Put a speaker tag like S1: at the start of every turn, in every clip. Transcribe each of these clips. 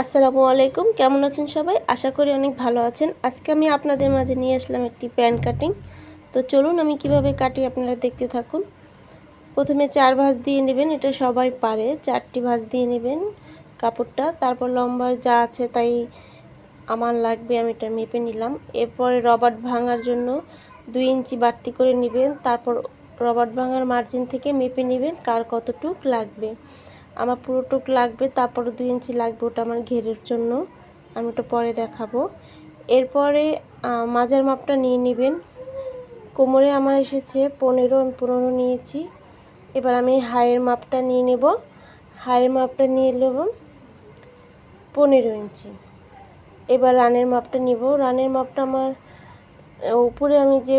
S1: আসসালামু আলাইকুম, কেমন আছেন সবাই? আশা করি অনেক ভালো আছেন। আজকে আমি আপনাদের মাঝে নিয়ে আসলাম একটি প্যান কাটিং। তো চলুন আমি কিভাবে কাটি আপনারা দেখতে থাকুন। প্রথমে 4 ভাঁজ দিয়ে নেবেন, এটা সবাই পারে। 4টি ভাঁজ দিয়ে নেবেন কাপড়টা। তারপর লম্বা যা আছে তাই আমার লাগবে, আমি এটা মেপে নিলাম। এরপরে রবার্ট ভাঙার জন্য 2 ইঞ্চি বাড়তি করে নেবেন। তারপর রবার্ট ভাঙার মার্জিন থেকে মেপে নেবেন কার কতটুক লাগবে। আমার পুরোটুক লাগবে, তারপরে 2 ইঞ্চি লাগবে, ওটা আমার ঘেরের জন্য, আমি ওটা পরে দেখাবো। এরপরে মাজার মাপটা নিয়ে নেবেন। কোমরে আমার এসেছে 15, আমি 15 নিয়েছি। এবার আমি হাইয়ের মাপটা নিয়ে নেব। হাইয়ের মাপটা নিয়ে নেব 15 ইঞ্চি। এবার রানের মাপটা নিব। রানের মাপটা আমার উপরে আমি যে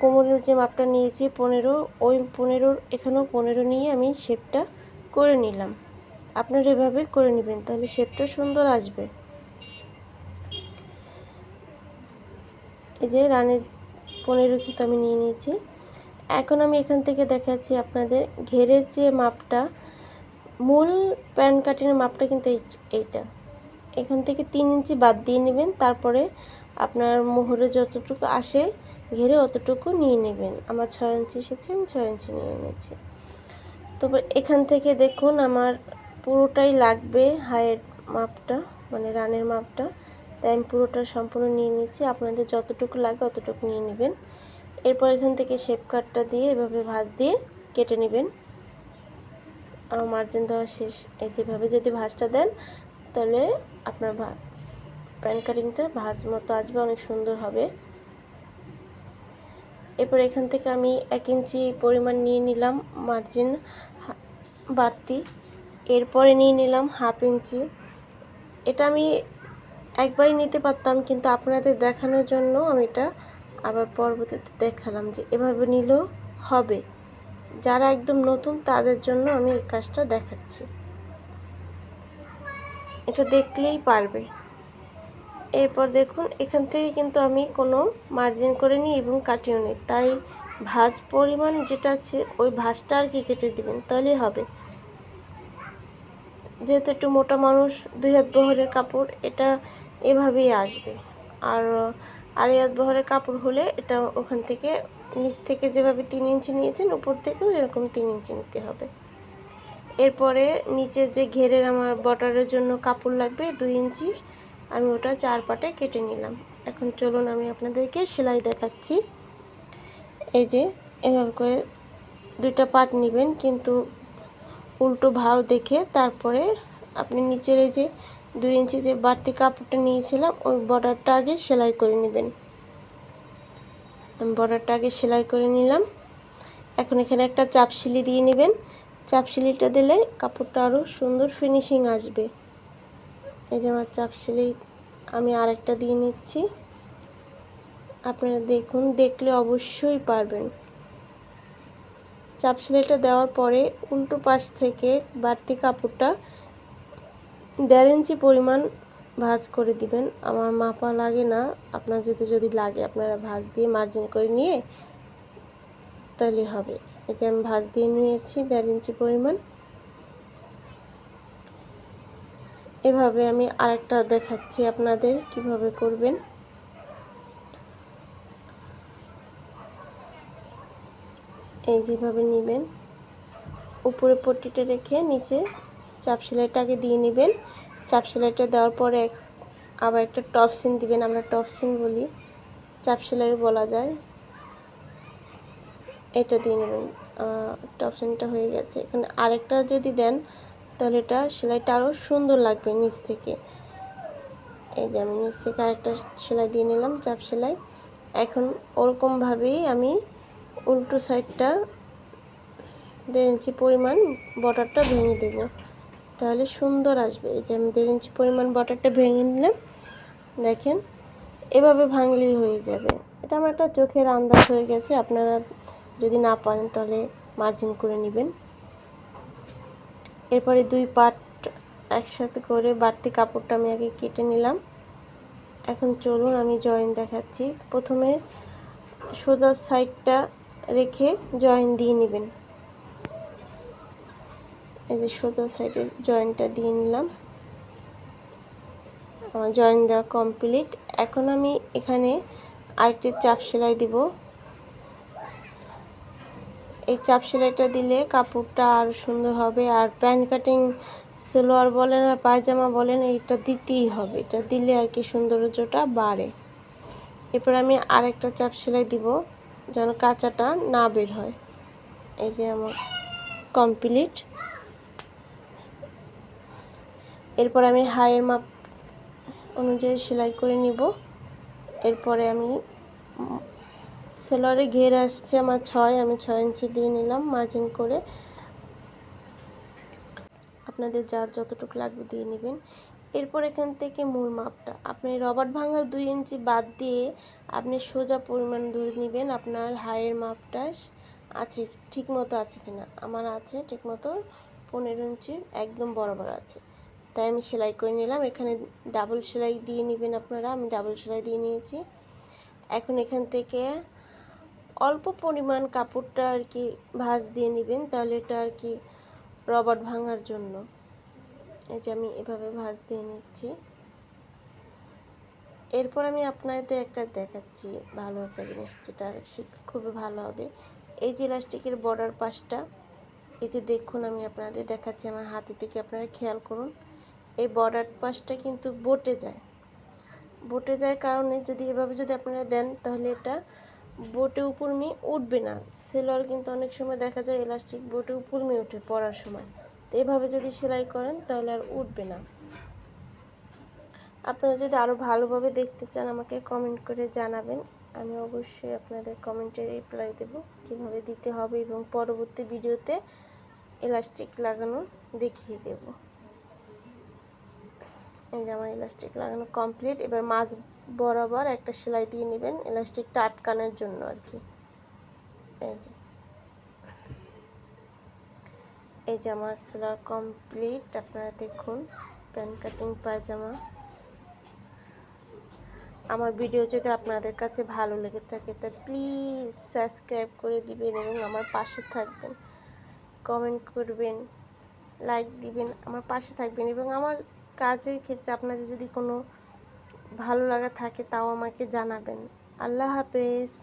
S1: কোমরের যে মাপটা নিয়েছি 15, ওই 15 এখানেও 15 নিয়ে আমি শেপটা করে নিলাম। আপনারা এভাবে করে নেবেন, তাহলে শেপটা সুন্দর আসবে। এই যে রানের 15 কিন্তু আমি নিয়ে নিয়েছি। এখন আমি এখান থেকে দেখাচ্ছি আপনাদের ঘেরের যে মাপটা, মূল প্যান কাটিংয়ের মাপটা কিন্তু এইটা। এখান থেকে 3 ইঞ্চি বাদ দিয়ে নেবেন। তারপরে আপনার মোহরে যতটুকু আসে ঘেরে অতটুকু নিয়ে নেবেন। আমার 6 ইঞ্চি এসেছে, আমি 6 ইঞ্চি নিয়ে নিয়েছি। তবে এখান থেকে দেখুন আমার পুরোটাই লাগবে হাইয়ের মাপটা, মানে রানের মাপটা, তাই আমি পুরোটা সম্পূর্ণ নিয়ে নিচ্ছি। আপনাদের যতটুকু লাগে অতটুকু নিয়ে নেবেন। এরপর এখান থেকে শেপ কাটটা দিয়ে এভাবে ভাঁজ দিয়ে কেটে নেবেন। মার্জিন দেওয়া শেষ। এই যেভাবে যদি ভাঁজটা দেন তাহলে আপনার প্যান কাটিংটা ভাঁজ মতো আসবে, অনেক সুন্দর হবে। এরপর এখান থেকে আমি 1 ইঞ্চি পরিমাণ নিয়ে নিলাম মার্জিন বাড়তি। এরপরে নিয়ে নিলাম 1/2 ইঞ্চি। এটা আমি একবারই নিতে পারতাম, কিন্তু আপনাদের দেখানোর জন্য আমি এটা আবার পরবর্তীতে দেখালাম যে এভাবে নিলেও হবে। যারা একদম নতুন তাদের জন্য আমি এই কাজটা দেখাচ্ছি, এটা দেখলেই পারবে। এরপর দেখুন এখান থেকে কিন্তু আমি কোনো মার্জিন করে নিই এবং কাটিও নিই, তাই ভাঁজ পরিমাণ যেটা আছে ওই ভাঁজটা আর কি কেটে দিবেন, তাহলেই হবে। যেহেতু একটু মোটা মানুষ, 2 হাত বহরের কাপড়, এটা এভাবেই আসবে। আর আড়াই হাত বহরের কাপড় হলে এটা ওখান থেকে নিচ থেকে যেভাবে 3 ইঞ্চি নিয়েছেন উপর থেকেও এরকম 3 ইঞ্চি নিতে হবে। এরপরে নিচের যে ঘেরের আমার বর্ডারের জন্য কাপড় লাগবে 2 ইঞ্চি, আমি ওটা 4 পাটে কেটে নিলাম। এখন চলুন আমি আপনাদেরকে সেলাই দেখাচ্ছি। এই যে এভাবে করে 2টা পাট নেবেন, কিন্তু উল্টো ভাও দেখে তারপরে আপনি নিচের এই যে 2 ইঞ্চি যে বাড়তি কাপড়টা নিয়েছিলাম ওই বর্ডারটা আগে সেলাই করে নেবেন। আমি বর্ডারটা আগে সেলাই করে নিলাম। এখন এখানে একটা চাপ সিলি দিয়ে নেবেন। চাপ সিলিটা দিলে কাপড়টা আরও সুন্দর ফিনিশিং আসবে। এই যে আমার চাপ সিলি আমি আরেকটা দিয়ে নিচ্ছি। আপনারা দেখুন, দেখলে অবশ্যই পারবেন। চাপ সেলাইটা দেওয়ার পরে উল্টো পাশ থেকে বাড়তি কাপড়টা 1.5 ইঞ্চি পরিমাণ ভাঁজ করে দিবেন। আমার মাপা লাগে না, আপনার যদি লাগে আপনারা ভাঁজ দিয়ে মার্জিন করে নিয়ে তাহলে হবে। এই যে আমি ভাঁজ দিয়ে নিয়েছি 1.5 ইঞ্চি পরিমাণ। এভাবে আমি আরেকটা দেখাচ্ছি আপনাদের কিভাবে করবেন। এই যেভাবে নেবেন, উপরে পট্টিটা রেখে নিচে চাপ সেলাইটাকে দিয়ে নেবেন। চাপ সেলাইটা দেওয়ার পরে আবার একটা টপ সিন দিবেন, আমরা টপ সিন বলি, চাপ সেলাইও বলা যায়। এটা দিয়ে নেবেন। টপ সিনটা হয়ে গেছে। এখানে আরেকটা যদি দেন তাহলে এটা সেলাইটা আরও সুন্দর লাগবে নিচ থেকে। এই যে আমি নিচ থেকে আরেকটা সেলাই দিয়ে নিলাম, চাপ সেলাই। এখন ওরকমভাবেই আমি উল্টো সাইডটা 1.5 ইঞ্চি পরিমাণ বর্ডারটা ভেঙে দেব, তাহলে সুন্দর আসবে। এই যে আমি 1.5 ইঞ্চি পরিমাণ বর্ডারটা ভেঙে নিলাম। দেখেন এভাবে ভাঙলেই হয়ে যাবে। এটা আমার একটা চোখের আন্দাজ হয়ে গেছে, আপনারা যদি না পারেন তাহলে মার্জিন করে নেবেন। এরপরে 2 পার্ট একসাথে করে বাড়তি কাপড়টা আমি আগে কেটে নিলাম। এখন চলুন আমি জয়েন দেখাচ্ছি। প্রথমে সোজা সাইডটা রেখে জয়েন দিয়ে নেবেন। এই যে সোজা সাইডে জয়েনটা দিয়ে নিলাম। আমার জয়েন দেওয়া কমপ্লিট। এখন আমি এখানে আরেকটি চাপ সেলাই দিব। এই চাপ সেলাইটা দিলে কাপড়টা আরও সুন্দর হবে। আর প্যান্ট কাটিং সালোয়ার বলেন আর পায়জামা বলেন, এটা দিতেই হবে, এটা দিলে আর কি সৌন্দর্যটা বাড়ে। এরপর আমি আরেকটা চাপ সেলাই দিব যেন কাঁচাটা না বের হয়। এই যে আমার কমপ্লিট। এরপর আমি হাইয়ের মাপ অনুযায়ী সেলাই করে নিব। এরপরে আমি সেলোয়ারে ঘের আসছে আমার 6, আমি 6 ইঞ্চি দিয়ে নিলাম মার্জিন করে। আপনাদের যার যতটুকু লাগবে দিয়ে নেবেন। এরপর এখান থেকে মূল মাপটা আপনি রবার্ট ভাঙার 2 ইঞ্চি বাদ দিয়ে আপনি সোজা পরিমাণ ধরে নেবেন। আপনার হাইয়ের মাপটা আছে ঠিক মতো আছে কিনা। আমার আছে ঠিক মতো 15 ইঞ্চির একদম বরাবর আছে, তাই আমি সেলাই করে নিলাম। এখানে ডাবল সেলাই দিয়ে নেবেন আপনারা, আমি ডাবল সেলাই দিয়ে নিয়েছি। এখন এখান থেকে অল্প পরিমাণ কাপড়টা আর কি ভাঁজ দিয়ে নেবেন, তাহলে এটা আর কি রবার্ট ভাঙার জন্য। এই যে আমি এভাবে ভাঁজ দিয়ে নিচ্ছি। এরপর আমি আপনাদের একটা দেখাচ্ছি ভালো একটা জিনিস, যেটা খুবই ভালো হবে। এই যে ইলাস্টিকের বর্ডার পাশটা, এই যে দেখুন আমি আপনাদের দেখাচ্ছি আমার হাতে থেকে, আপনারা খেয়াল করুন। এই বর্ডার পাশটা কিন্তু বটে যায় কারণে যদি এভাবে যদি আপনারা দেন তাহলে এটা বোটে উপরমি উঠবে না। সেলোয়ার কিন্তু অনেক সময় দেখা যায় ইলাস্টিক বোটে উপরমি ওঠে পরার সময়, তো এভাবে যদি সেলাই করেন তাহলে আর উঠবে না। আপনারা যদি আরও ভালোভাবে দেখতে চান আমাকে কমেন্ট করে জানাবেন, আমি অবশ্যই আপনাদের কমেন্টে রিপ্লাই দেব কীভাবে দিতে হবে, এবং পরবর্তী ভিডিওতে ইলাস্টিক লাগানো দেখিয়ে দেব। এই যে আমার ইলাস্টিক লাগানো কমপ্লিট। এবার মাঝ বরাবর একটা সেলাই দিয়ে নেবেন ইলাস্টিকটা আটকানোর জন্য আর কি। এই যে আমার সেলাই কমপ্লিট। আপনারা দেখুন প্যান্ট কাটিং পায়জামা। আমার ভিডিও যদি আপনাদের কাছে ভালো লেগে থাকে তো প্লিজ সাবস্ক্রাইব করে দিবেন এবং আমার পাশে থাকবেন, কমেন্ট করবেন, লাইক দিবেন, আমার পাশে থাকবেন। এবং আমার কাজের ক্ষেত্রে আপনাদের যদি কোনো ভালো লাগা থাকে তাও আমাকে জানাবেন। আল্লাহ হাফেজ।